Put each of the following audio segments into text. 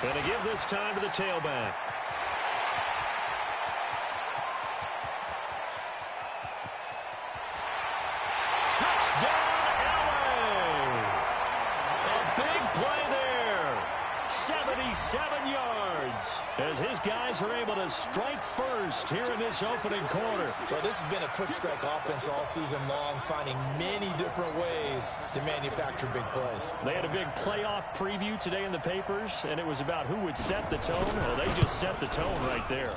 Gonna give this time to the tailback. Touchdown, LA! A big play there. 77 yards as his guys are able to strike first here in this opening quarter. Well, this has been a quick strike offense all season long, finding many different ways to manufacture big plays. They had a big playoff preview today in the papers, and it was about who would set the tone. Well, they just set the tone right there.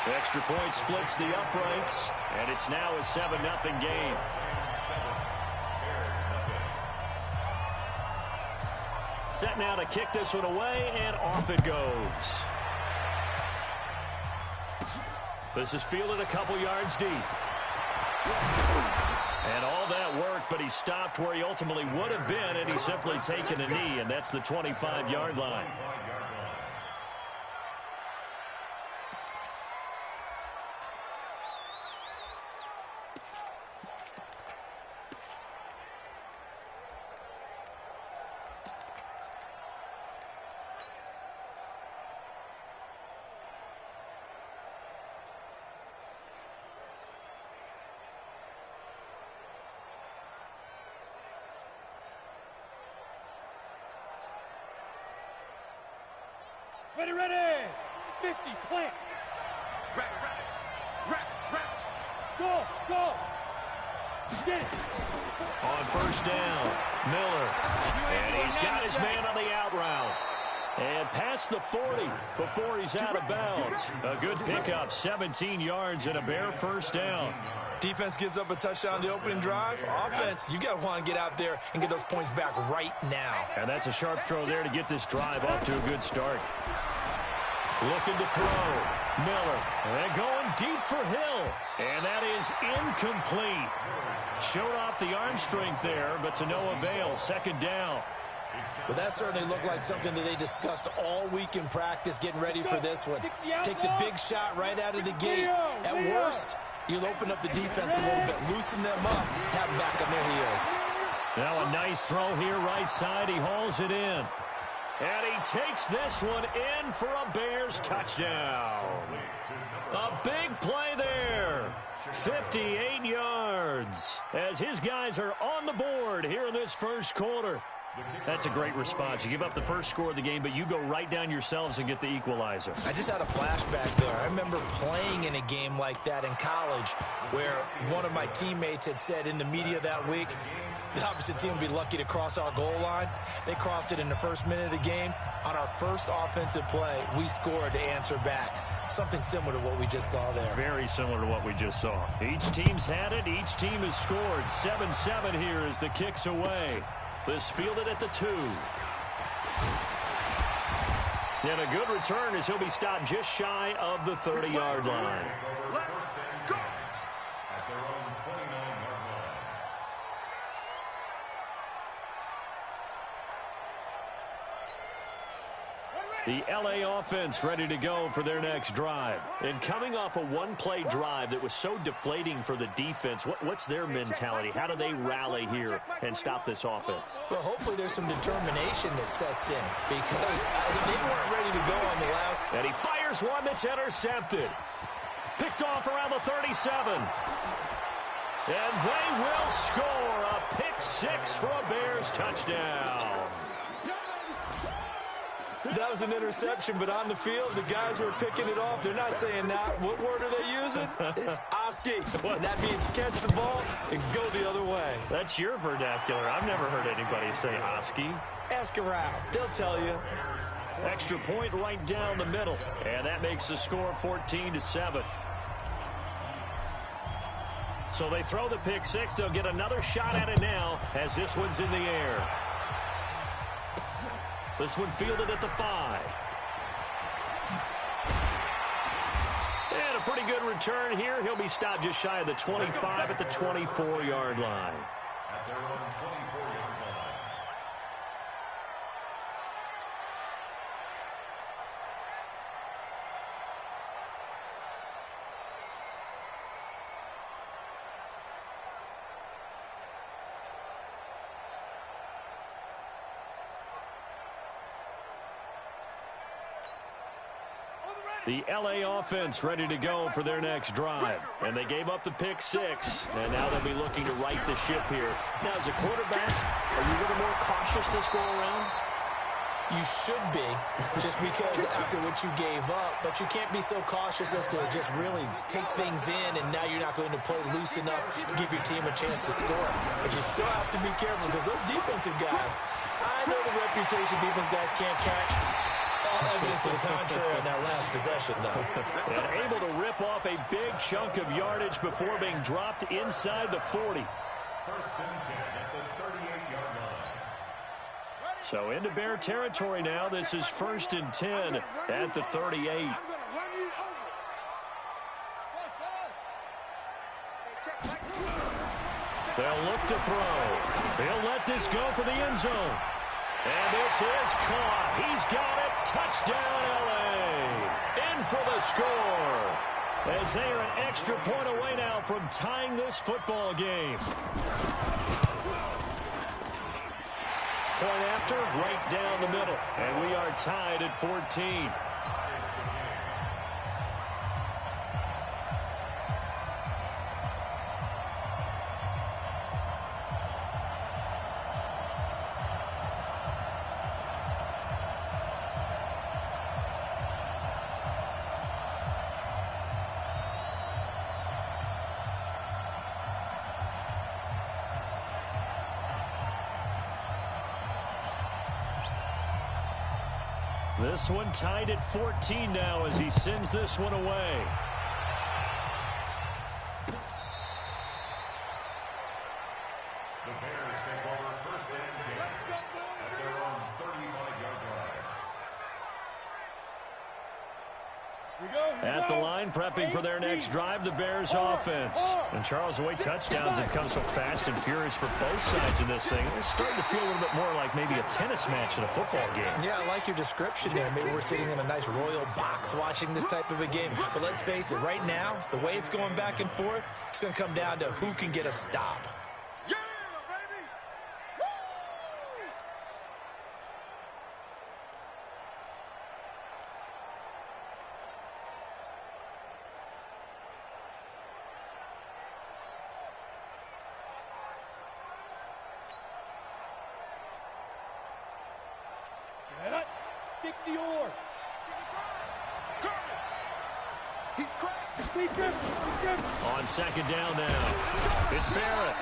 The extra point splits the uprights, and it's now a 7-0 game. Set now to kick this one away, and off it goes. This is fielded a couple yards deep. And all that work, but he stopped where he ultimately would have been, and he's simply taken a knee, and that's the 25-yard line. Ready. 50, plant. Ready. Go. Get it. On first down, Miller. And he's got his man on the out route. And past the 40 before he's out of bounds. A good pickup, 17 yards and a bare first down. Defense gives up a touchdown the opening drive. Offense, you got to want to get out there and get those points back right now. And that's a sharp throw there to get this drive off to a good start. Looking to throw. Miller. And going deep for Hill. And that is incomplete. Showed off the arm strength there, but to no avail. Second down. Well, that certainly looked like something that they discussed all week in practice, getting ready for this one. Take the big shot right out of the gate. At worst, you'll open up the defense a little bit, loosen them up, have them back on their heels. Now a nice throw here right side. He hauls it in. And he takes this one in for a Bears touchdown. A big play there. 58 yards as his guys are on the board here in this first quarter. That's a great response. You give up the first score of the game, but you go right down yourselves and get the equalizer. I just had a flashback there. I remember playing in a game like that in college where one of my teammates had said in the media that week, the opposite team would be lucky to cross our goal line. They crossed it in the first minute of the game. On our first offensive play, we scored to answer back. Something similar to what we just saw there. Very similar to what we just saw. Each team's had it. Each team has scored. 7-7 here as the kick's away. This fielded at the 2. And a good return as he'll be stopped just shy of the 30-yard line. The LA offense ready to go for their next drive. And coming off a one-play drive that was so deflating for the defense, what's their mentality? How do they rally here and stop this offense? Well, hopefully there's some determination that sets in because they weren't ready to go on the last. And he fires one that's intercepted. Picked off around the 37. And they will score a pick six for a Bears touchdown. That was an interception, but on the field, the guys who are picking it off, they're not saying that. What word are they using? It's Oski. And that means catch the ball and go the other way. That's your vernacular. I've never heard anybody say Oski. Ask around. They'll tell you. Extra point right down the middle. And that makes the score 14-7. So they throw the pick six. They'll get another shot at it now as this one's in the air. This one fielded at the 5. And a pretty good return here. He'll be stopped just shy of the 25 at the 24-yard line. The LA offense ready to go for their next drive. And they gave up the pick 6, and now they'll be looking to right the ship here. Now, as a quarterback, are you a little more cautious this go around? You should be, just because after what you gave up, but you can't be so cautious as to just really take things in, and now you're not going to play loose enough to give your team a chance to score. But you still have to be careful because those defensive guys, I know the reputation defense guys can't catch. All evidence to the contrary on that last possession, though. And able to rip off a big chunk of yardage before being dropped inside the 40. First and 10 at the 38-yard line. So into Bear territory now. This is 1st and 10 at the 38. They'll look to throw. He'll let this go for the end zone. And this is caught. He's got it. Touchdown, L.A. In for the score. As they are an extra point away now from tying this football game. Point after, right down the middle. And we are tied at 14. This one tied at 14 now as he sends this one away. The Bears take over 1st and 10 at their own 35-yard line. At the line, prepping for their next drive, the Bears offense. And Charles, the way touchdowns have come so fast and furious for both sides of this thing, it's starting to feel a little bit more like maybe a tennis match in a football game. Yeah, I like your description there. Maybe we're sitting in a nice royal box watching this type of a game. But let's face it, right now, the way it's going back and forth, it's going to come down to who can get a stop. On second down now, it's Barrett.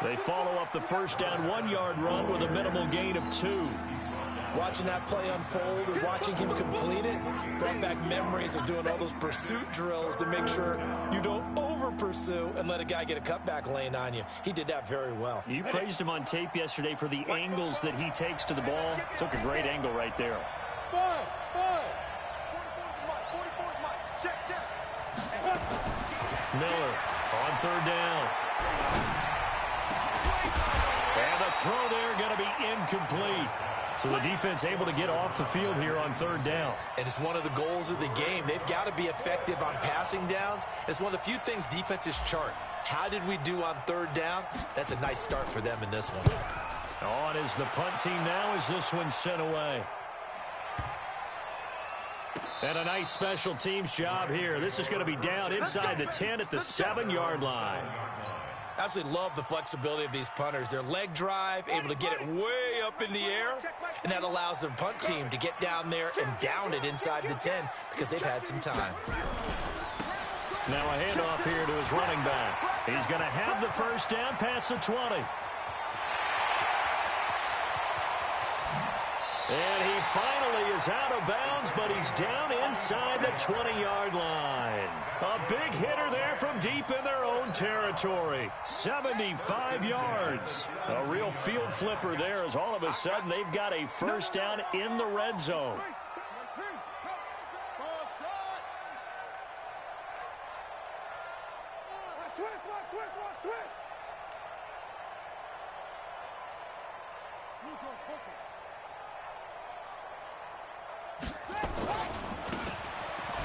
They follow up the first down 1-yard run with a minimal gain of 2. Watching that play unfold and watching him complete it brought back memories of doing all those pursuit drills to make sure you don't over-pursue and let a guy get a cutback lane on you. He did that very well. You praised him on tape yesterday for the angles that he takes to the ball. Took a great angle right there. Miller on third down. And the throw there going to be incomplete. So the defense able to get off the field here on third down. And it's one of the goals of the game. They've got to be effective on passing downs. It's one of the few things defenses chart. How did we do on third down? That's a nice start for them in this one. On is the punt team now as this one's sent away. And a nice special teams job here. This is going to be down inside the 10 at the 7-yard line. Absolutely love the flexibility of these punters. Their leg drive, able to get it way up in the air, and that allows the punt team to get down there and down it inside the 10 because they've had some time. Now a handoff here to his running back. He's going to have the first down past the 20. And he finally is out of bounds, but he's down inside the 20-yard line. A big hitter there from deep in their own territory. 75 yards. A real field flipper there as all of a sudden they've got a first down in the red zone.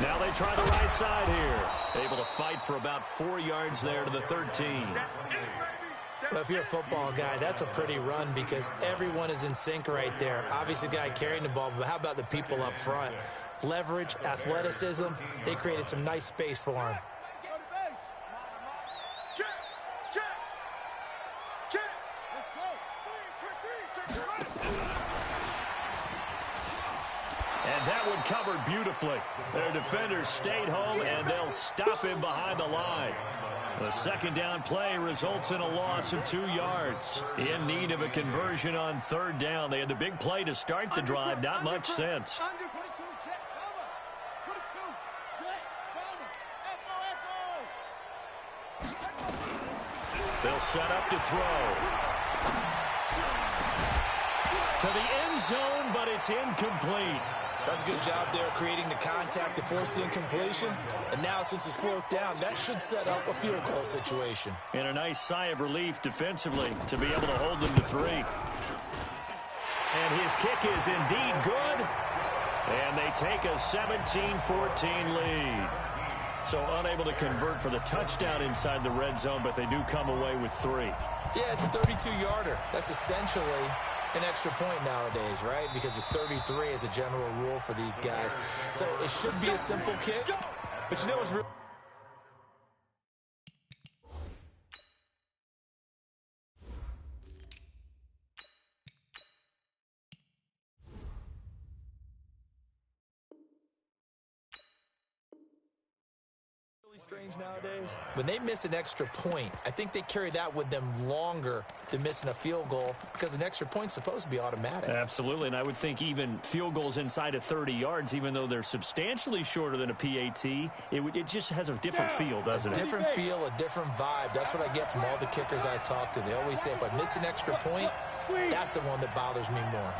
Now they try the right side here. Able to fight for about 4 yards there to the 13. Well, if you're a football guy, that's a pretty run because everyone is in sync right there. Obviously, the guy carrying the ball, but how about the people up front? leverage, athleticism. They created some nice space for him. And that one covered beautifully. Their defenders stayed home, and they'll stop him behind the line. The second down play results in a loss of 2 yards. In need of a conversion on third down. They had the big play to start the drive. Not much sense. They'll set up to throw. To the end zone, but it's incomplete. That's a good job there creating the contact to force the incompletion. And now, since it's fourth down, that should set up a field goal situation. And a nice sigh of relief defensively to be able to hold them to 3. And his kick is indeed good. And they take a 17-14 lead. So unable to convert for the touchdown inside the red zone, but they do come away with 3. Yeah, it's a 32-yarder. That's essentially an extra point nowadays, right? Because it's 33 as a general rule for these guys. So it should be a simple kick, but you know what's real? Strange nowadays. When they miss an extra point, I think they carry that with them longer than missing a field goal because an extra point's supposed to be automatic. Absolutely, and I would think even field goals inside of 30 yards, even though they're substantially shorter than a PAT, it just has a different feel, doesn't it? A different feel, a different vibe. That's what I get from all the kickers I talk to. They always say if I miss an extra point, that's the one that bothers me more.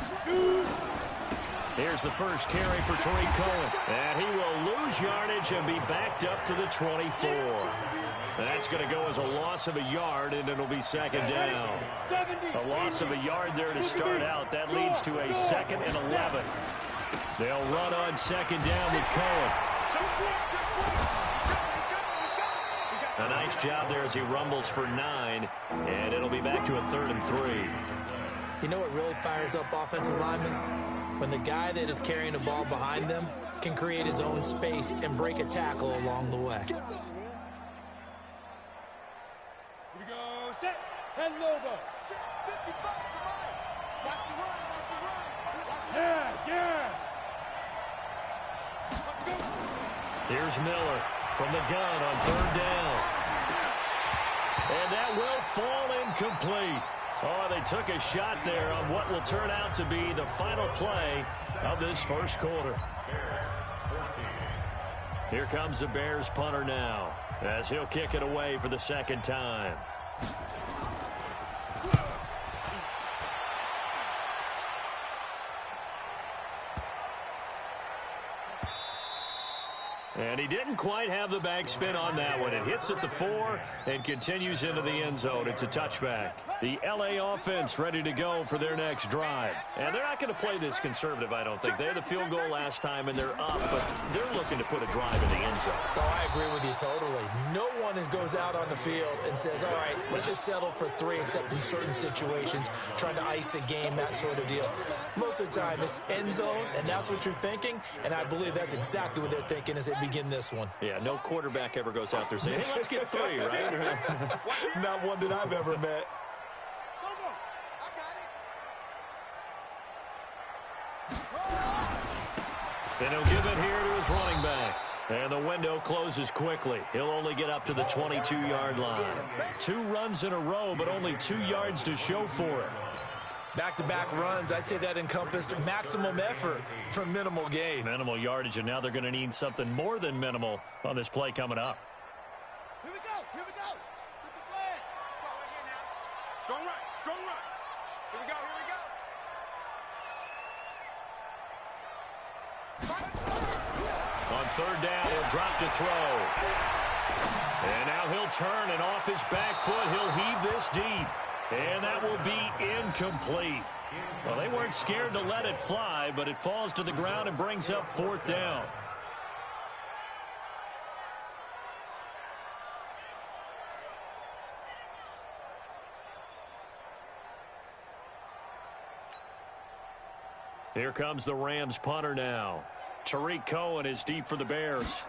Here's the first carry for Tariq Cohen. And he will lose yardage and be backed up to the 24. That's going to go as a loss of a yard, and it'll be second down. A loss of a yard there to start out. That leads to a 2nd and 11. They'll run on second down with Cohen. A nice job there as he rumbles for 9, and it'll be back to a 3rd and 3. You know what really fires up offensive linemen? When the guy that is carrying the ball behind them can create his own space and break a tackle along the way. Here we go, set, 10 Lobo. 55 to Mike. Watch the run, watch the run. Yeah, yeah. Let's go. Here's Miller from the gun on third down. And that will fall incomplete. Oh, they took a shot there on what will turn out to be the final play of this first quarter. Here comes the Bears punter now as he'll kick it away for the second time. And he didn't quite have the backspin on that one. It hits at the 4 and continues into the end zone. It's a touchback. The L.A. offense ready to go for their next drive. And they're not going to play this conservative, I don't think. They had a field goal last time, and they're up, but they're looking to put a drive in the end zone. Oh, I agree with you totally. No one goes out on the field and says, all right, let's just settle for 3, except in certain situations, trying to ice a game, that sort of deal. Most of the time, it's end zone, and that's what you're thinking, and I believe that's exactly what they're thinking as they begin this one. Yeah, no quarterback ever goes out there saying, hey, let's get 3, right? Not one that I've ever met. And he'll give it here to his running back. And the window closes quickly. He'll only get up to the 22-yard line. 2 runs in a row, but only 2 yards to show for it. Back-to-back runs, I'd say that encompassed maximum effort for minimal gain. Minimal yardage, and now they're going to need something more than minimal on this play coming up. Here we go, here we go. Get the flag. Right here now. Strong right, strong right. Here we go, here we go. On third down, he'll drop to throw. And now he'll turn, and off his back foot, he'll heave this deep. And that will be incomplete. Well, they weren't scared to let it fly, but it falls to the ground and brings up 4th down. Here comes the Rams punter now. Tariq Cohen is deep for the Bears.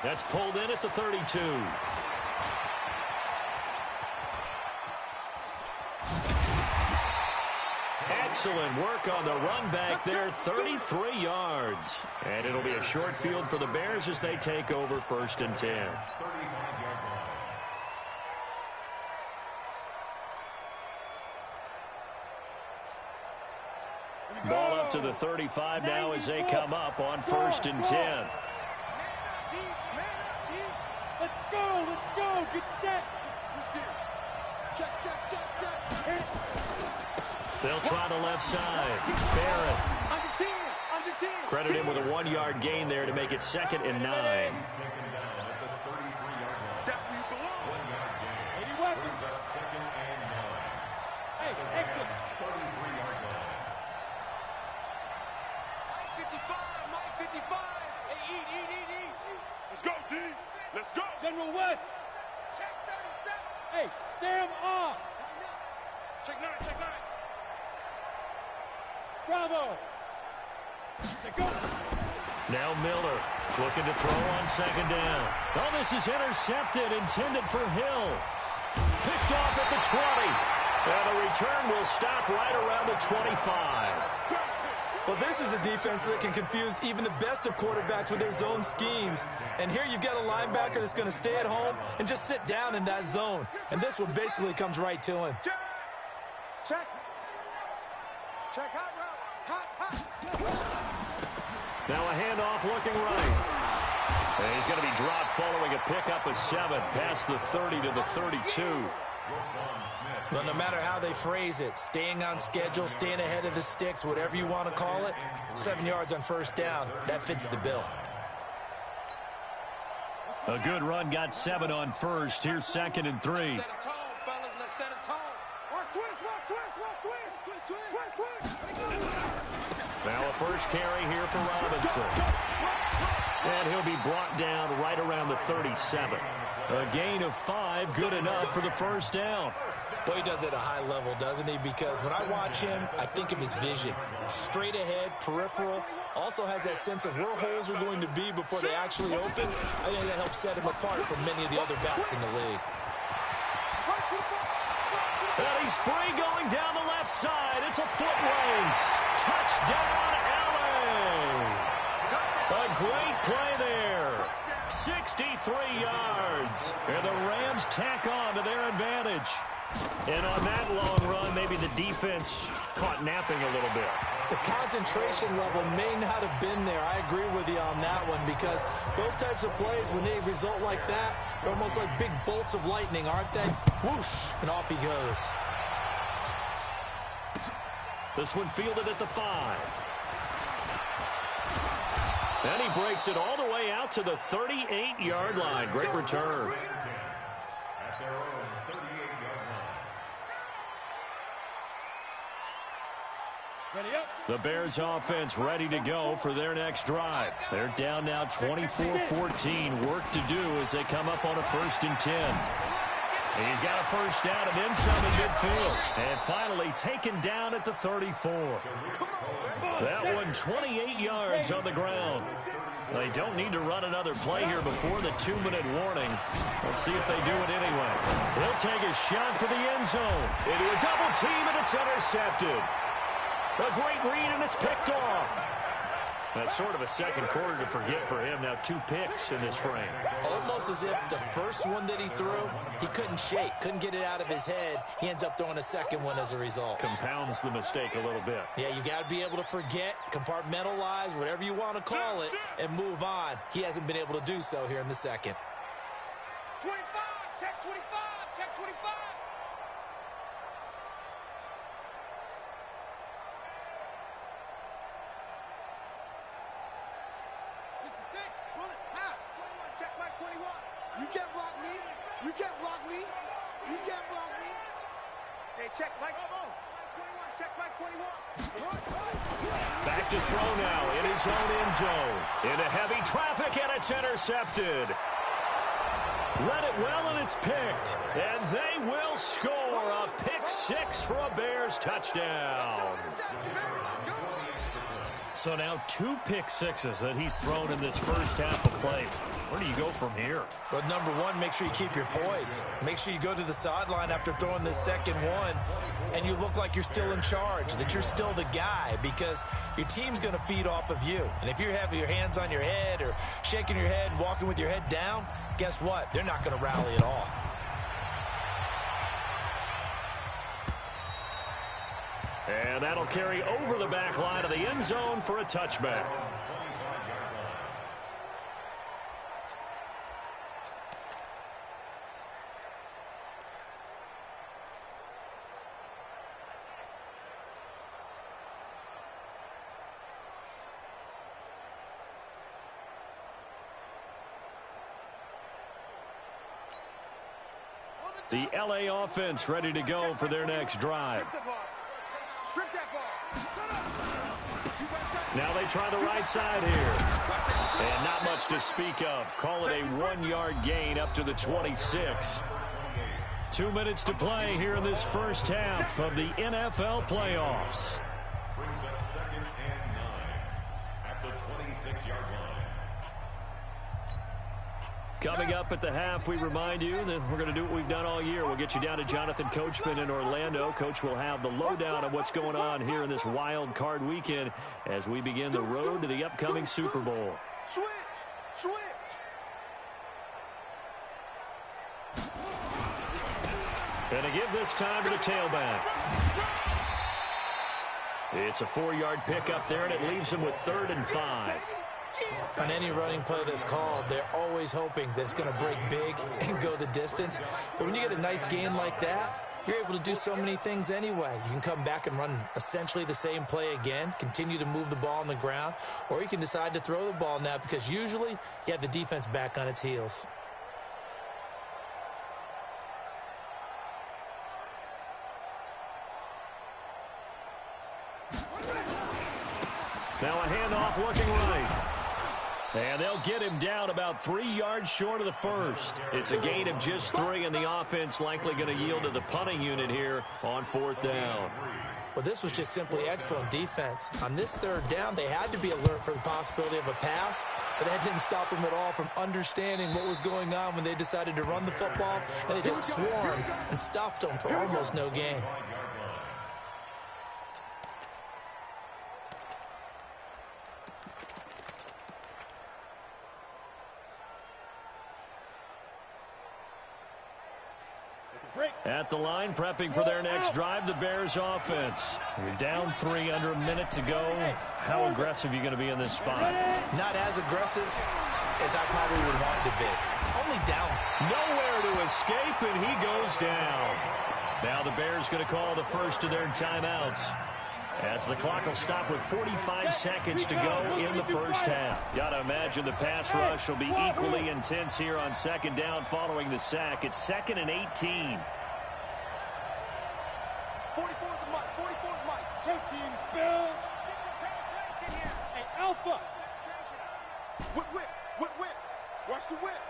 That's pulled in at the 32. Excellent work on the run back there, 33 yards. And it'll be a short field for the Bears as they take over 1st and 10. Ball up to the 35 now as they come up on 1st and 10. Let's go, let's go, get set. Check. They'll try the left side. Barrett. Under 10. Credit him with a 1-yard gain there to make it 2nd and 9. Definitely belong. 80 weapons. Hey, exit. 33-yard line. 55. Hey, eat. Let's go, D. Let's go. General West. Check 37. Hey, Sam off. Check 9. Bravo. Let's go. Now Miller looking to throw on 2nd down. Oh, this is intercepted, intended for Hill. Picked off at the 20. And the return will stop right around the 25. Well, this is a defense that can confuse even the best of quarterbacks with their zone schemes. And here you've got a linebacker that's going to stay at home and just sit down in that zone. And this one basically comes right to him. Check hot route. Hot. Now a handoff looking right. And he's going to be dropped following a pickup of 7 past the 30 to the 32. Well, no matter how they phrase it, staying on schedule, staying ahead of the sticks, whatever you want to call it, 7 yards on 1st down, that fits the bill. A good run got 7 on 1st. Here's 2nd and 3. Set a tone, fellas. Let's set a tone. Watch twist. Now a first carry here for Robinson. And he'll be brought down right around the 37. A gain of 5, good enough for the 1st down. Boy, he does it at a high level, doesn't he? Because when I watch him, I think of his vision. Straight ahead, peripheral. Also has that sense of where holes are going to be before they actually open. I think that helps set him apart from many of the other backs in the league. And he's free going down the left side. It's a foot race. Touchdown, LA. A great play there. 63 yards. And the Rams tack on to their advantage. And on that long run, maybe the defense caught napping a little bit. The concentration level may not have been there. I agree with you on that one because those types of plays, when they result like that, they're almost like big bolts of lightning, aren't they? Whoosh, and off he goes. This one fielded at the 5. And he breaks it all the way out to the 38-yard line. Great return. At their own 38-yard line. Ready up. The Bears offense ready to go for their next drive. They're down now 24-14. Work to do as they come up on a 1st and 10. He's got a first down and then some in midfield. And finally taken down at the 34. That one 28 yards on the ground. They don't need to run another play here before the 2-minute warning. Let's see if they do it anyway. He'll take a shot for the end zone. Into a double team, and it's intercepted. A great read, and it's picked off. That's sort of a second quarter to forget for him. Now 2 picks in this frame. Almost as if the first one that he threw, he couldn't shake, couldn't get it out of his head. He ends up throwing a second one as a result. Compounds the mistake a little bit. Yeah, you got to be able to forget, compartmentalize, whatever you want to call it, and move on. He hasn't been able to do so here in the second. 25, check 25, check 25. 66, pull it, half. 21, check my 21. You can't block me. You can't block me. You can't block me. Hey, check Mike. 21, check Mike 21. Back to throw now in his own end zone. Into heavy traffic, and it's intercepted. Let it well, and it's picked. And they will score a pick six for a Bears touchdown. So now 2 pick sixes that he's thrown in this first half of play. Where do you go from here? Well, number one, make sure you keep your poise. Make sure you go to the sideline after throwing this second one, and you look like you're still in charge, that you're still the guy, because your team's going to feed off of you. And if you're having your hands on your head or shaking your head and walking with your head down, guess what? They're not going to rally at all. And that'll carry over the back line of the end zone for a touchback. The LA offense ready to go for their next drive. Strip that ball. Now they try the right side here. And not much to speak of. Call it a 1-yard gain up to the 26. 2 minutes to play here in this first half of the NFL playoffs. Brings up 2nd and 9 at the 26-yard line. Coming up at the half, we remind you that we're going to do what we've done all year. We'll get you down to Jonathan Coachman in Orlando. Coach will have the lowdown of what's going on here in this wild card weekend as we begin the road to the upcoming Super Bowl. Switch. And to give this time to the tailback. It's a 4-yard pickup there, and it leaves him with 3rd and 5. On any running play that's called, they're always hoping that it's going to break big and go the distance. But when you get a nice game like that, you're able to do so many things anyway. You can come back and run essentially the same play again, continue to move the ball on the ground, or you can decide to throw the ball now because usually you have the defense back on its heels. Now a handoff looking right. And they'll get him down about 3 yards short of the first. It's a gain of just 3, and the offense likely going to yield to the punting unit here on 4th down. Well, this was just simply excellent defense. On this 3rd down, they had to be alert for the possibility of a pass, but that didn't stop them at all from understanding what was going on when they decided to run the football, and they just swarmed and stuffed them for almost no gain. At the line, prepping for their next drive, the Bears offense. You're down 3, under a minute to go. How aggressive are you going to be in this spot? Not as aggressive as I probably would want to be. Only down. Nowhere to escape, and he goes down. Now the Bears going to call the first of their timeouts, as the clock will stop with 45 seconds to go in the first half. Got to imagine the pass rush will be equally intense here on 2nd down following the sack. It's 2nd and 18. 44's Mike. 44's Mike. Coaching spill. Hey, Alpha. Whip. Watch the whip.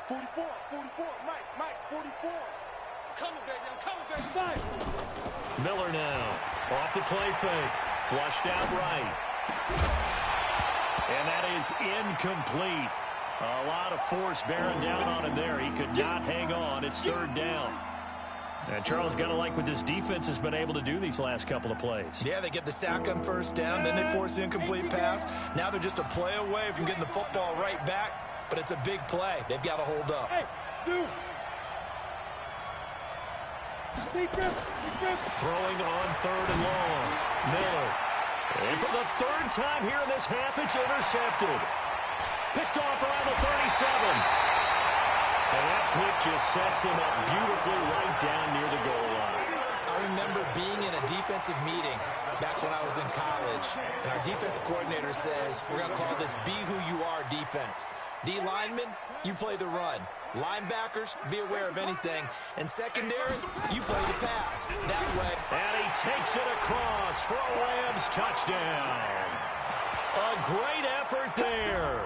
44. Mike. 44. I'm coming, baby. Five. Miller now off the play fake. Flushed out right. And that is incomplete. A lot of force bearing down on him there. He could not hang on. It's 3rd down. And Charles, got to like what this defense has been able to do these last couple of plays. Yeah, they get the sack on 1st down, then they force the incomplete pass. Now they're just a play away from getting the football right back, but it's a big play. They've got to hold up. Hey, shoot. Throwing on 3rd and long. Miller. And for the 3rd time here in this half, it's intercepted. Picked off around the 37. And that pick just sets him up beautifully right down near the goal line. I remember being in a defensive meeting back when I was in college, and our defensive coordinator says, we're going to call this Be Who You Are defense. D linemen, you play the run. Linebackers, be aware of anything. And secondary, you play the pass. That way. And he takes it across for a Rams touchdown. A great effort there.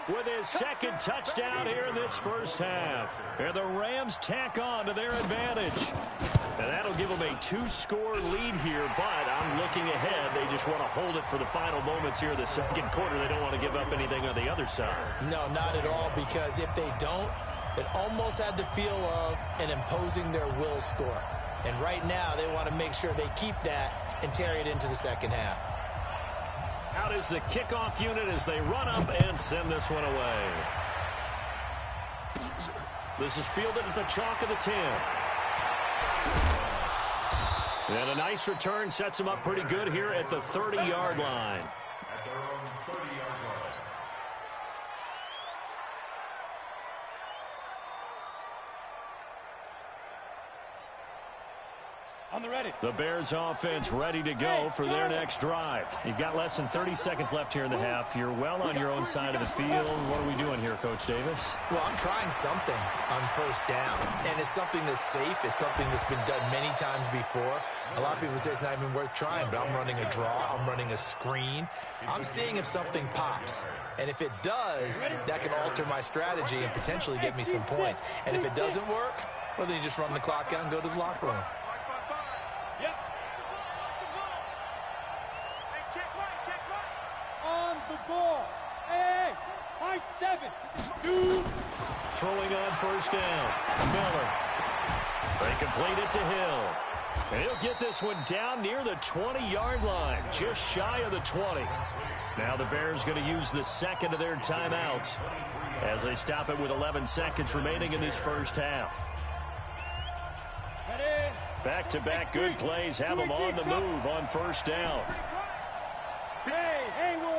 with his second touchdown here in this first half. And the Rams tack on to their advantage. And that'll give them a 2-score lead here, but I'm looking ahead. They just want to hold it for the final moments here in the second quarter. They don't want to give up anything on the other side. No, not at all, because if they don't, it almost had the feel of an imposing their will score. And right now, they want to make sure they keep that and carry it into the second half. Out is the kickoff unit as they run up and send this one away. This is fielded at the chalk of the 10. And a nice return sets them up pretty good here at the 30-yard line. At their own 30-yard line. On the ready. The Bears offense ready to go for their next drive. You've got less than 30 seconds left here in the half. You're well on your own side of the field. What are we doing here, Coach Davis? Well, I'm trying something on first down, and it's something that's safe. It's something that's been done many times before. A lot of people say it's not even worth trying, but I'm running a draw. I'm running a screen. I'm seeing if something pops. And if it does, that can alter my strategy and potentially get me some points. And if it doesn't work, well, then you just run the clock out and go to the locker room. On the ball. Hey, high 7. 2. Throwing on first down. Miller. They complete it to Hill. And he'll get this one down near the 20-yard line, just shy of the 20. Now the Bears going to use the second of their timeouts as they stop it with 11 seconds remaining in this first half. Back-to-back good plays have them on the move on first down. Hey, Haywood.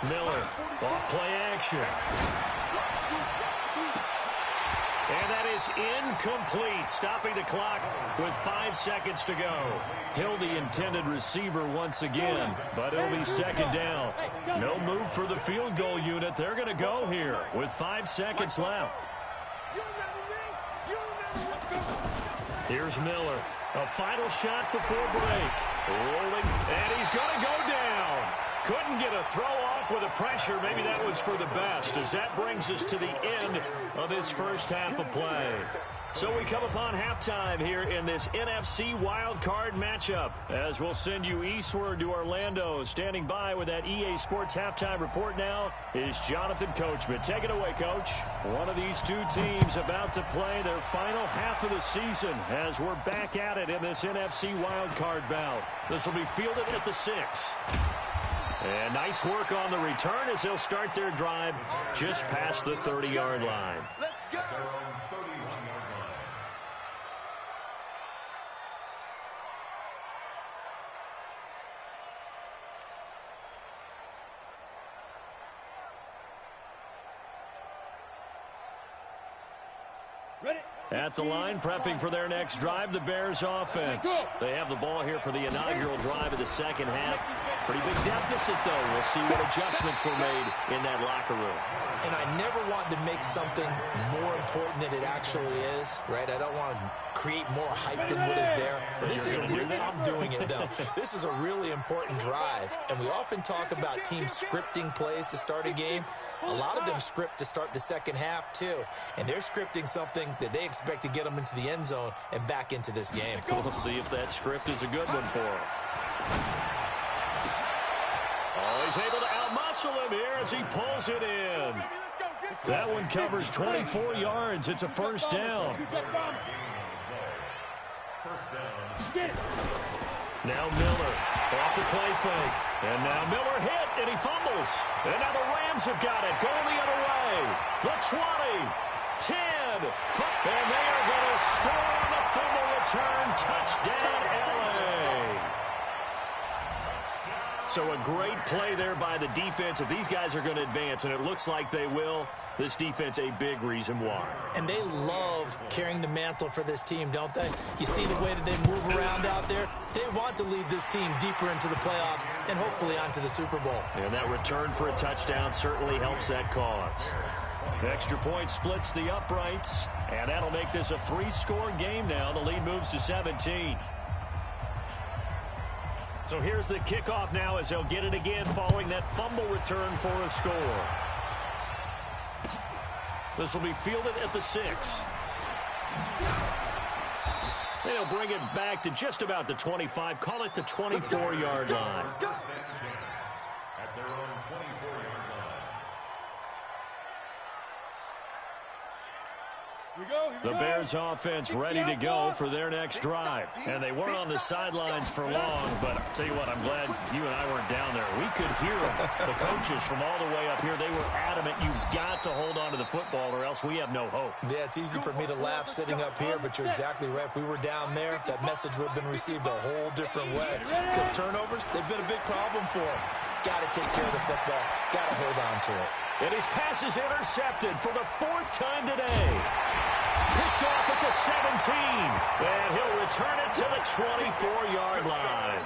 Miller, off play action. And that is incomplete, stopping the clock with 5 seconds to go. Hill, the intended receiver once again, but it'll be second down. No move for the field goal unit. They're going to go here with 5 seconds left. Here's Miller. A final shot before break. Rolling, and he's going to go down. Couldn't get a throw off with the pressure. Maybe that was for the best, as that brings us to the end of this first half of play. So we come upon halftime here in this NFC wildcard matchup, as we'll send you eastward to Orlando. Standing by with that EA Sports halftime report now is Jonathan Coachman. Take it away, Coach. One of these two teams about to play their final half of the season as we're back at it in this NFC wildcard bout. This will be fielded at the 6. And nice work on the return as they'll start their drive just past the 30-yard line. Let's go. Ready. At the line, prepping for their next drive, the Bears offense. They have the ball here for the inaugural drive of the second half. Pretty big deficit, though. We'll see what adjustments were made in that locker room. And I never want to make something more important than it actually is, right? I don't want to create more hype than what is there. But this is I'm doing it, though. This is a really important drive. And we often talk about teams scripting plays to start a game. A lot of them script to start the second half, too. And they're scripting something that they expect to get them into the end zone and back into this game. We'll see if that script is a good one for them. Oh, he's able to outmuscle him here as he pulls it in. That one covers 24 yards. It's a first down. Now Miller off the play fake. And now Miller hit, and he fumbles. And now the Rams have got it. Going the other way. The 20, 10, and they are going to score on the fumble return. Touchdown, L.A. So a great play there by the defense. If these guys are going to advance, and it looks like they will, this defense a big reason why. And they love carrying the mantle for this team, don't they? You see the way that they move around out there? They want to lead this team deeper into the playoffs and hopefully onto the Super Bowl. And that return for a touchdown certainly helps that cause. The extra point splits the uprights, and that'll make this a 3-score game now. The lead moves to 17. So here's the kickoff now as they'll get it again following that fumble return for a score. This will be fielded at the 6. They'll bring it back to just about the 25. Call it the 24-yard line. At their own 24-yard line. The Bears offense ready to go for their next drive. And they weren't on the sidelines for long, but I'll tell you what, I'm glad you and I weren't down there. We could hear them. The coaches from all the way up here, they were adamant, you've got to hold on to the football or else we have no hope. Yeah, it's easy for me to laugh sitting up here, but you're exactly right. If we were down there, that message would have been received a whole different way. Because turnovers, they've been a big problem for them. Got to take care of the football. Got to hold on to it. And his pass is intercepted for the 4th time today. Picked off at the 17. And he'll return it to the 24-yard line.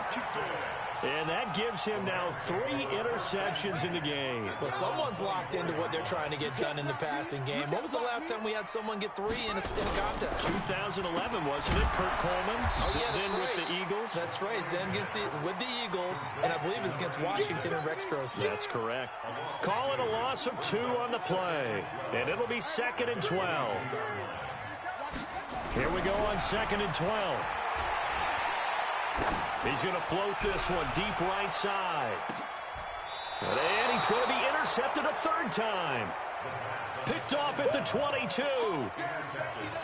And that gives him now 3 interceptions in the game. Well, someone's locked into what they're trying to get done in the passing game. When was the last time we had someone get 3 in a contest? 2011, wasn't it? Kurt Coleman. Oh, yeah, that's then right. with the Eagles. That's right. Then with the Eagles, and I believe it's against Washington and Rex Grossman. That's correct. Call it a loss of 2 on the play. And it'll be 2nd and 12. Here we go on 2nd and 12. He's going to float this one deep right side. And he's going to be intercepted a 3rd time. Picked off at the 22.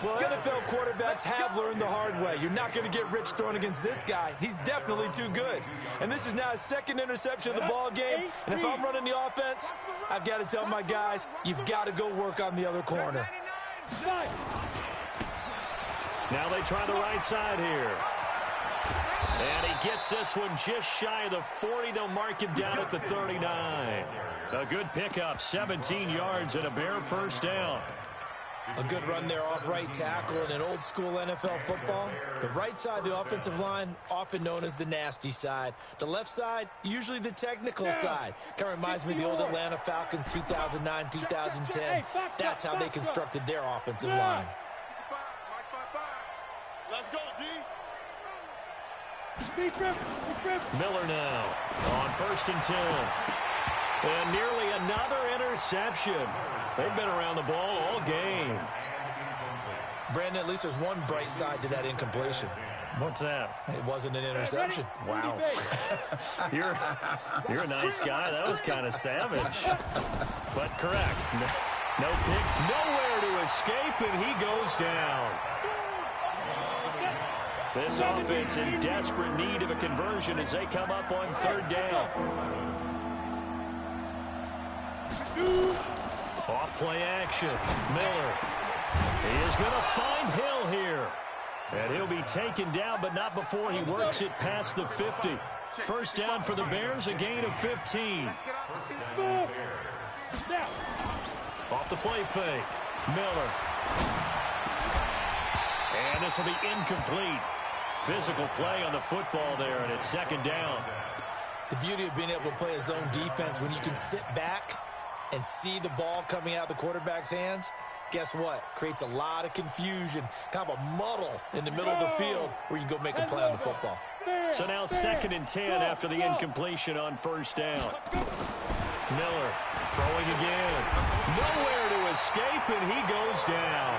Well, NFL quarterbacks have learned the hard way. You're not going to get rich throwing against this guy. He's definitely too good. And this is now his 2nd interception of the ball game. And if I'm running the offense, I've got to tell my guys, you've got to go work on the other corner. Now they try the right side here. And he gets this one just shy of the 40. They'll mark him down at the 39. A good pickup, 17 yards and a Bear 1st down. A good run there off right tackle in an old school NFL football. The right side of the offensive line, often known as the nasty side. The left side, usually the technical side. Kind of reminds me of the old Atlanta Falcons 2009, 2010. That's how they constructed their offensive line. Let's go, D. Miller now on 1st and 10. And nearly another interception. They've been around the ball all game. Brandon, at least there's one bright side to that incompletion. What's that? It wasn't an interception. Wow. You're a nice guy. That was kind of savage. But correct. No pick, nowhere to escape, and he goes down. This offense in desperate need of a conversion as they come up on 3rd down. Off play action. Miller. He is going to find Hill here. And he'll be taken down, but not before he works it past the 50. 1st down for the Bears, a gain of 15. Off the play fake. Miller. And this will be incomplete. Physical play on the football there, and it's 2nd down. The beauty of being able to play a zone defense when you can sit back and see the ball coming out of the quarterback's hands, guess what? Creates a lot of confusion, kind of a muddle in the middle of the field where you can go make a play on the football. So now 2nd and 10 after the incompletion on 1st down. Miller throwing again. Nowhere to escape, and he goes down.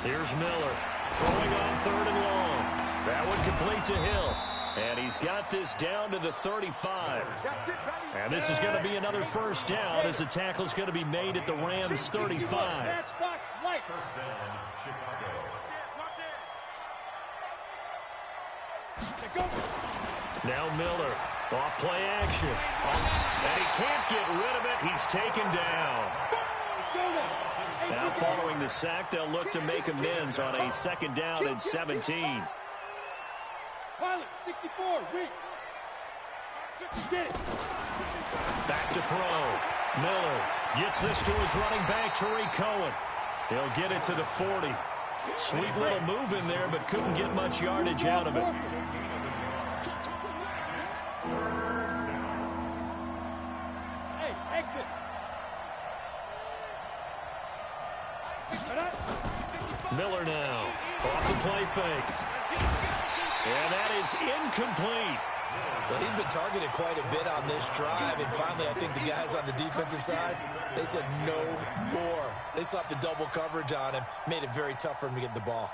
Here's Miller throwing on 3rd and long. That one complete to Hill. And he's got this down to the 35. And this is going to be another 1st down as the tackle's going to be made at the Rams' 35. Now Miller, off play action. And he can't get rid of it. He's taken down. Now following the sack, they'll look to make amends on a 2nd down and 17. Pilot, 64, weak. Get it. Back to throw. Miller gets this to his running back, Tariq Cohen. He'll get it to the 40. Sweet little move in there, but couldn't get much yardage out of it. Hey, exit. Miller now. Off the play fake. And that is incomplete. Well, he's been targeted quite a bit on this drive, and finally I think the guys on the defensive side, they said no more. They slapped the double coverage on him, made it very tough for him to get the ball.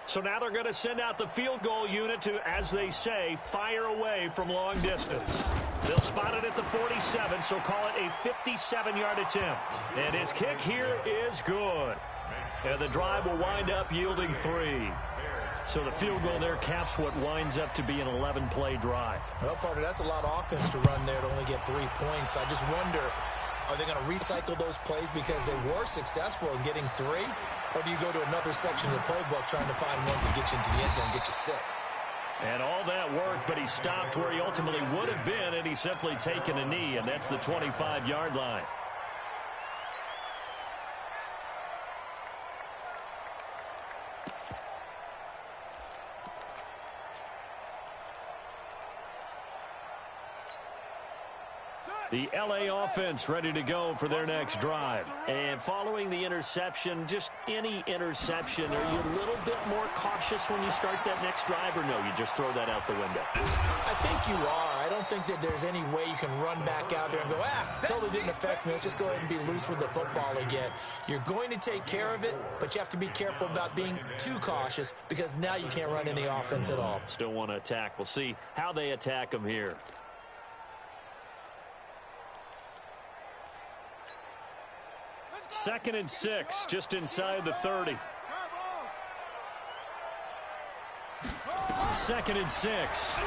So now they're going to send out the field goal unit to, as they say, fire away from long distance. They'll spot it at the 47, so call it a 57-yard attempt. And his kick here is good. And the drive will wind up yielding 3. So the field goal there caps what winds up to be an 11-play drive. Well, partner, that's a lot of offense to run there to only get 3 points. I just wonder, are they going to recycle those plays because they were successful in getting 3? Or do you go to another section of the playbook trying to find ones that get you into the end zone and get you 6? And all that worked, but he stopped where he ultimately would have been, and he's simply taken a knee, and that's the 25-yard line. The LA offense ready to go for their next drive. And following the interception, just any interception, are you a little bit more cautious when you start that next drive, or no, you just throw that out the window? I think you are. I don't think that there's any way you can run back out there and go, totally didn't affect me. Let's just go ahead and be loose with the football again. You're going to take care of it, but you have to be careful about being too cautious because now you can't run any offense at all. Still want to attack. We'll see how they attack them here. Second and 6, just inside the 30. Second and 6.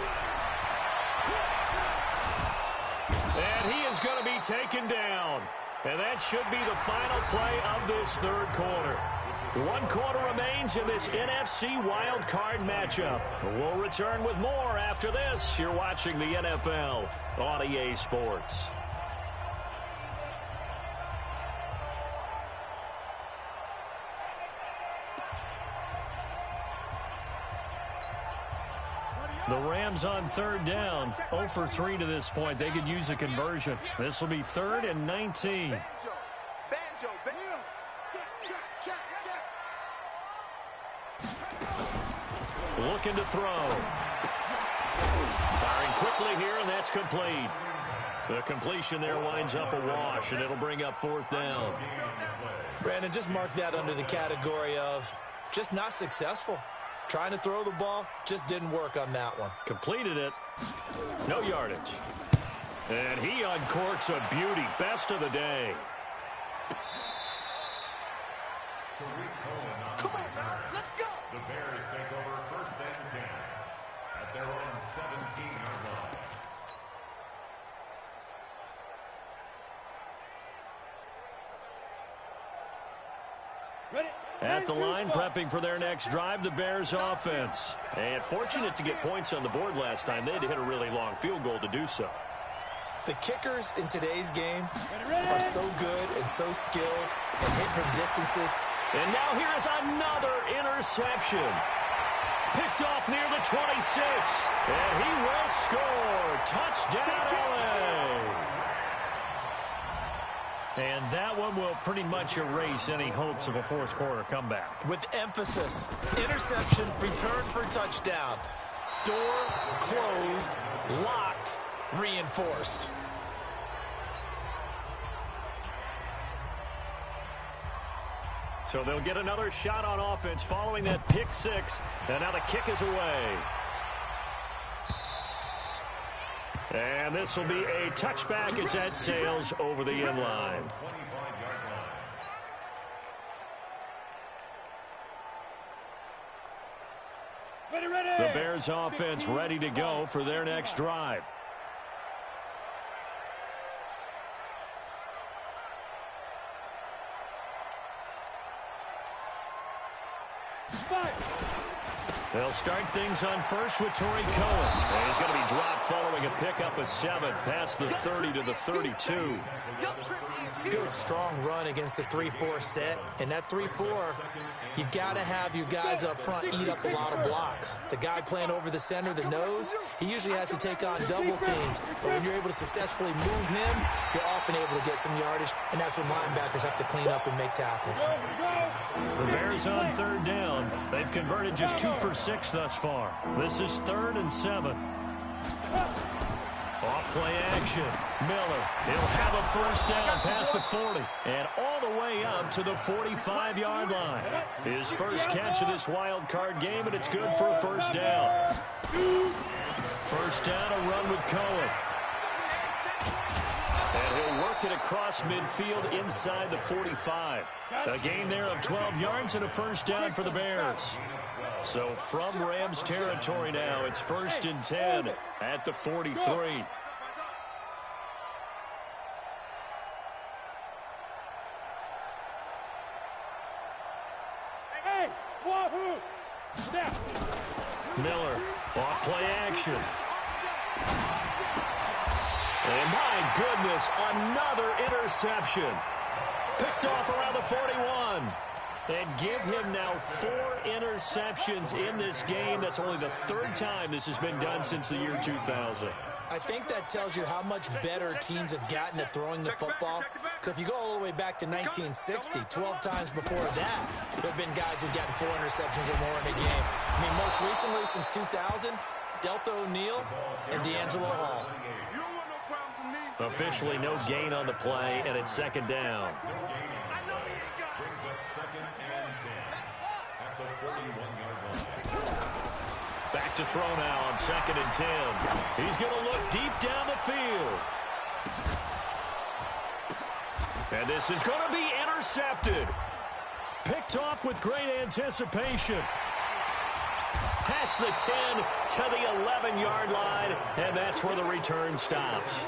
And he is going to be taken down. And that should be the final play of this third quarter. 1 quarter remains in this NFC wild card matchup. We'll return with more after this. You're watching the NFL on EA Sports. The Rams on third down, 0 for 3 to this point. They could use a conversion. This will be 3rd and 19. Looking to throw. Firing quickly here, and that's complete. The completion there winds up a wash, and it'll bring up 4th down. Brandon, just mark that under the category of just not successful. Trying to throw the ball, just didn't work on that one. Completed it. No yardage. And he uncorks a beauty. Best of the day. Come on, man. Let's go. The Bears take over 1st and 10 at their own 17-yard line. At the line, prepping for their next drive, the Bears offense. And fortunate to get points on the board last time. They had to hit a really long field goal to do so. The kickers in today's game are so good and so skilled and hit from distances. And now here is another interception. Picked off near the 26. And he will score. Touchdown, LA. And that one will pretty much erase any hopes of a 4th quarter comeback. With emphasis, interception, return for touchdown. Door closed, locked, reinforced. So they'll get another shot on offense following that pick 6. And now the kick is away. And this will be a touchback as that sails over the end line. The Bears offense ready to go for their next drive. They'll start things on first with Torrey Cohen. And he's going to be dropped following a pickup of 7 past the 30 to the 32. Good, strong run against the 3-4 set. And that 3-4, you got to have your guys up front eat up a lot of blocks. The guy playing over the center, the nose, he usually has to take on double teams. But when you're able to successfully move him, you're often able to get some yardage. And that's when linebackers have to clean up and make tackles. The Bears on 3rd down. They've converted just 2 for 6 thus far. This is 3rd and 7. Off-play action. Miller, he'll have a first down past the 40 and all the way up to the 45-yard line. His first catch of this wild card game, and it's good for a first down. First down, a run with Cohen. And he'll work it across midfield inside the 45. A gain there of 12 yards and a first down for the Bears. So from Rams territory now, it's 1st and 10 at the 43. Hey, wahoo! Snap. Miller, off-play action. And my goodness, another interception. Picked off around the 41. And give him now 4 interceptions in this game. That's only the 3rd time this has been done since the year 2000. I think that tells you how much better teams have gotten at throwing the football. If you go all the way back to 1960, 12 times before that, there have been guys who've gotten 4 interceptions or more in a game. I mean, most recently, since 2000, Delta O'Neal and D'Angelo Hall. Officially no gain on the play, and it's 2nd down. Back to throw now on 2nd and 10. He's going to look deep down the field. And this is going to be intercepted. Picked off with great anticipation. Past the 10 to the 11-yard line, and that's where the return stops.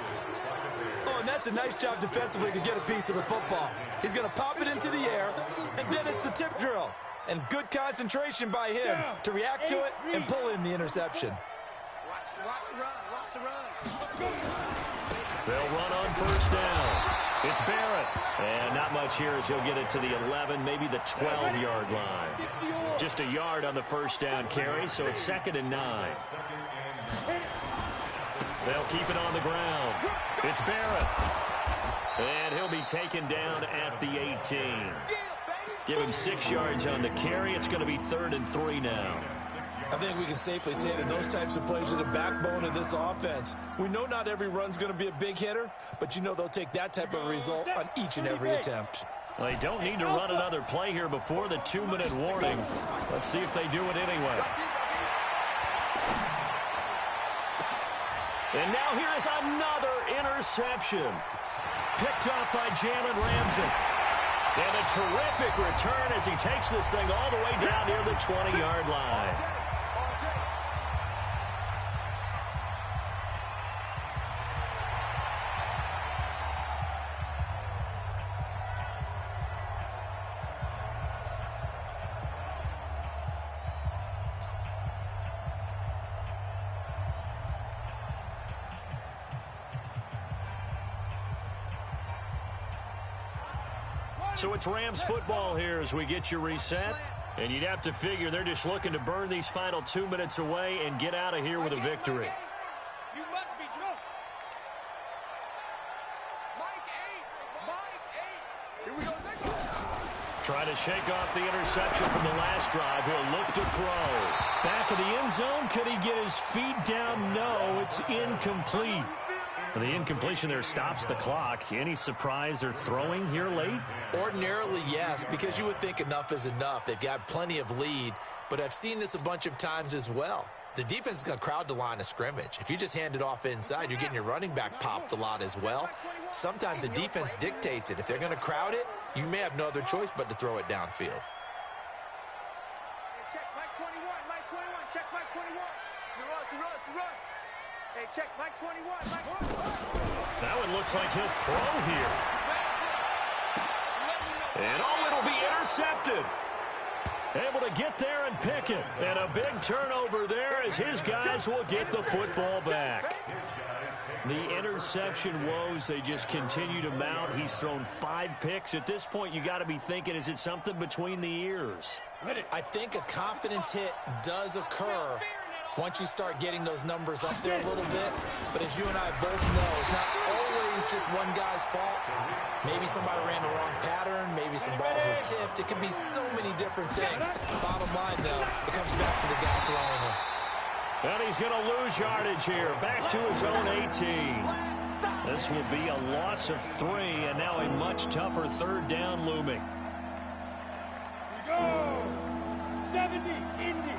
Oh, and that's a nice job defensively to get a piece of the football. He's going to pop it into the air, and then it's the tip drill. And good concentration by him to react to it and pull in the interception. Watch the run. They'll run on first down. It's Barrett. And not much here as he'll get it to the 11, maybe the 12-yard line. Just a yard on the first down carry, so it's 2nd and 9. They'll keep it on the ground. It's Barrett. And he'll be taken down at the 18. Give him 6 yards on the carry. It's going to be 3rd and 3 now. I think we can safely say that those types of plays are the backbone of this offense. We know not every run's going to be a big hitter, but you know they'll take that type of result on each and every attempt. Well, they don't need to run another play here before the 2-minute warning. Let's see if they do it anyway. And now here is another interception. Picked off by Jalen Ramsey. And a terrific return as he takes this thing all the way down near the 20-yard line. So it's Rams football here as we get you reset. And you'd have to figure they're just looking to burn these final 2 minutes away and get out of here with a victory. You must be drunk. Mike 8. Here we go. Trying to shake off the interception from the last drive. He'll look to throw. Back of the end zone. Could he get his feet down? No, it's incomplete. The incompletion there stops the clock. Any surprise they're throwing here late? Ordinarily, yes, because you would think enough is enough. They've got plenty of lead, but I've seen this a bunch of times as well. The defense is going to crowd the line of scrimmage. If you just hand it off inside, you're getting your running back popped a lot as well. Sometimes the defense dictates it. If they're going to crowd it, you may have no other choice but to throw it downfield. Hey, check Mike 21. Mike 21. Check Mike 21. It's a run. Hey, check Mike 21. Mike 21. That one looks like he'll throw here. And oh, it'll be intercepted. Able to get there and pick it. And a big turnover there as his guys will get the football back. The interception woes, they just continue to mount. He's thrown 5 picks. At this point, you got to be thinking, is it something between the ears? I think a confidence hit does occur once you start getting those numbers up there a little bit. But as you and I both know, it's not always just one guy's fault. Maybe somebody ran the wrong pattern. Maybe some balls were tipped. It can be so many different things. Bottom line, though, it comes back to the guy throwing them. And he's going to lose yardage here. Back to his own 18. This will be a loss of 3, and now a much tougher third down looming. We go. 70, Indy.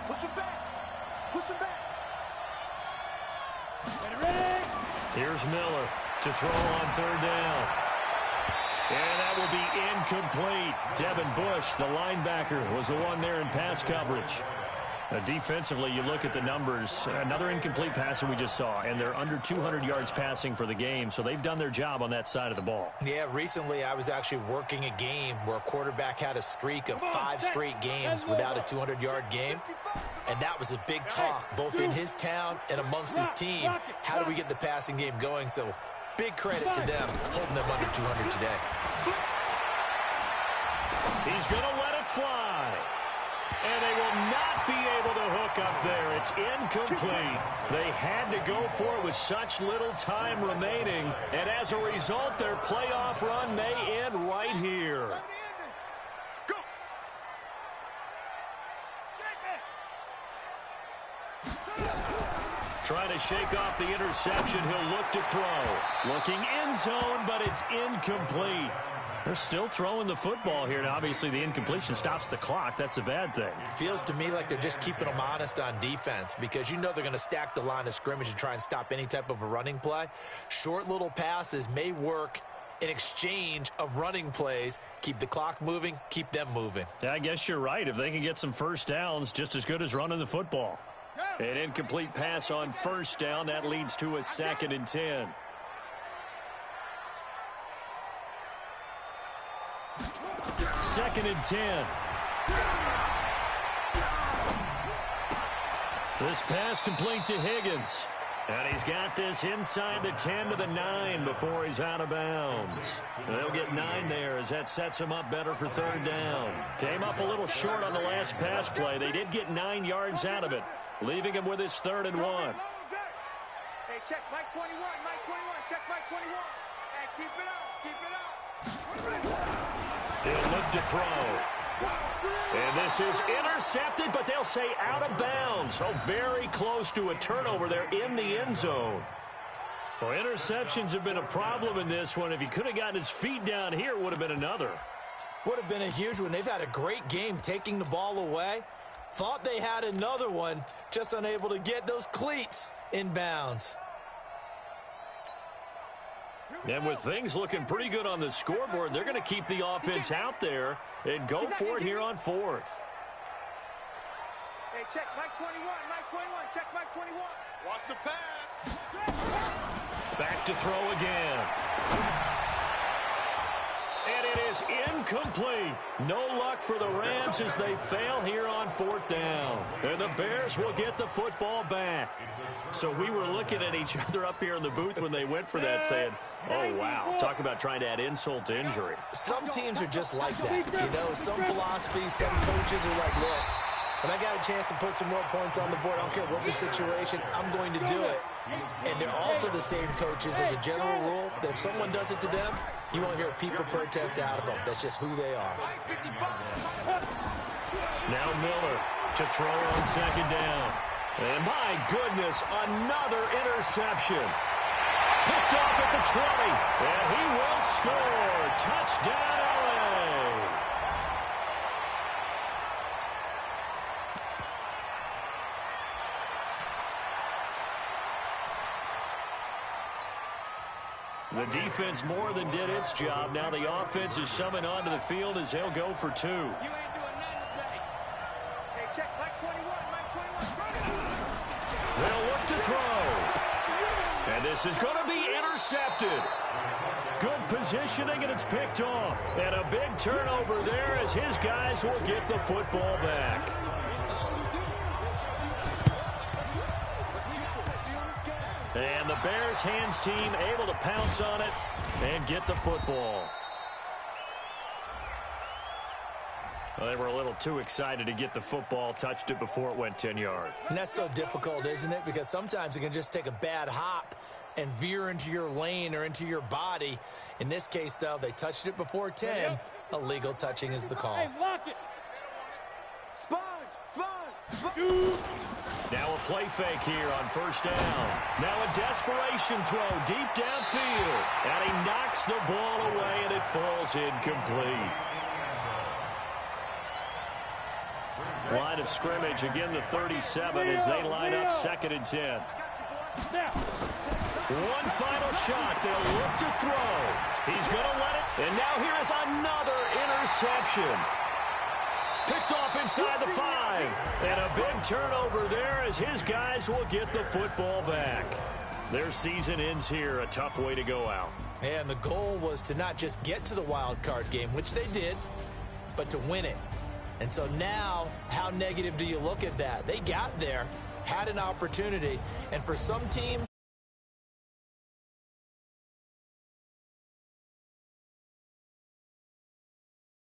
Push him back. Push him back. Ready? Here's Miller to throw on third down. And that will be incomplete. Devin Bush, the linebacker, was the one there in pass coverage. Defensively, you look at the numbers. Another incomplete passer we just saw, and they're under 200 yards passing for the game, so they've done their job on that side of the ball. Yeah, recently I was actually working a game where a quarterback had a streak of 5 straight games without a 200-yard game, and that was a big talk, both in his town and amongst his team. How do we get the passing game going? So big credit to them, holding them under 200 today. He's going to let it fly. And they will not be able to hook up there. It's incomplete. They had to go for it with such little time remaining. And as a result, their playoff run may end right here. Go. Trying to shake off the interception. He'll look to throw. Looking end zone, but it's incomplete. They're still throwing the football here, and obviously the incompletion stops the clock. That's a bad thing. Feels to me like they're just keeping them honest on defense because you know they're going to stack the line of scrimmage and try and stop any type of a running play. Short little passes may work in exchange of running plays. Keep the clock moving, keep them moving. Yeah, I guess you're right. If they can get some first downs, just as good as running the football. An incomplete pass on first down. That leads to a 2nd and 10. Second and 10. This pass complete to Higgins. And he's got this inside the 10 to the 9 before he's out of bounds. They'll get 9 there as that sets him up better for third down. Came up a little short on the last pass play. They did get 9 yards out of it, leaving him with his 3rd and 1. Hey, check Mike 21, Mike 21, check Mike 21. Hey, keep it up, keep it up. He'll look to throw. And this is intercepted, but they'll say out of bounds. So very close to a turnover there in the end zone. Well, interceptions have been a problem in this one. If he could have gotten his feet down here, it would have been another. Would have been a huge one. They've had a great game taking the ball away. Thought they had another one, just unable to get those cleats in bounds. And with things looking pretty good on the scoreboard, they're going to keep the offense out there and go for it here on 4th. Hey, check Mike 21, Mike 21, check Mike 21. Watch the pass. Back to throw again. And it is incomplete. No luck for the Rams as they fail here on 4th down. And the Bears will get the football back. So we were looking at each other up here in the booth when they went for that saying, oh, wow, talk about trying to add insult to injury. Some teams are just like that. You know, some philosophies, some coaches are like, look, when I got a chance to put some more points on the board, I don't care what the situation, I'm going to do it. And they're also the same coaches as a general rule that if someone does it to them, you won't hear people protest out of them. That's just who they are. Now Miller to throw on 2nd down. And my goodness, another interception. Picked off at the 20. And he will score. Touchdown, LA. The defense more than did its job. Now the offense is summoned onto the field as they'll go for 2. You ain't doing nothing today. Hey, check Mike 21, Mike 21. They'll look to throw. And this is going to be intercepted. Good positioning, and it's picked off. And a big turnover there as his guys will get the football back. And the Bears hands team able to pounce on it and get the football. Well, they were a little too excited to get the football, touched it before it went 10 yards. And that's so difficult, isn't it? Because sometimes it can just take a bad hop and veer into your lane or into your body. In this case, though, they touched it before 10. Illegal touching is the call. Hey, lock it. Sponge. Shoot. Now a play fake here on first down. Now a desperation throw deep downfield. And he knocks the ball away, and it falls incomplete. Line of scrimmage, again the 37 as they line up 2nd and 10. Now. One final shot. They'll look to throw. He's going to let it. And now here is another interception. Picked off inside the 5. And a big turnover there as his guys will get the football back. Their season ends here. A tough way to go out. And the goal was to not just get to the wild card game, which they did, but to win it. And so now, how negative do you look at that? They got there, had an opportunity, and for some teams,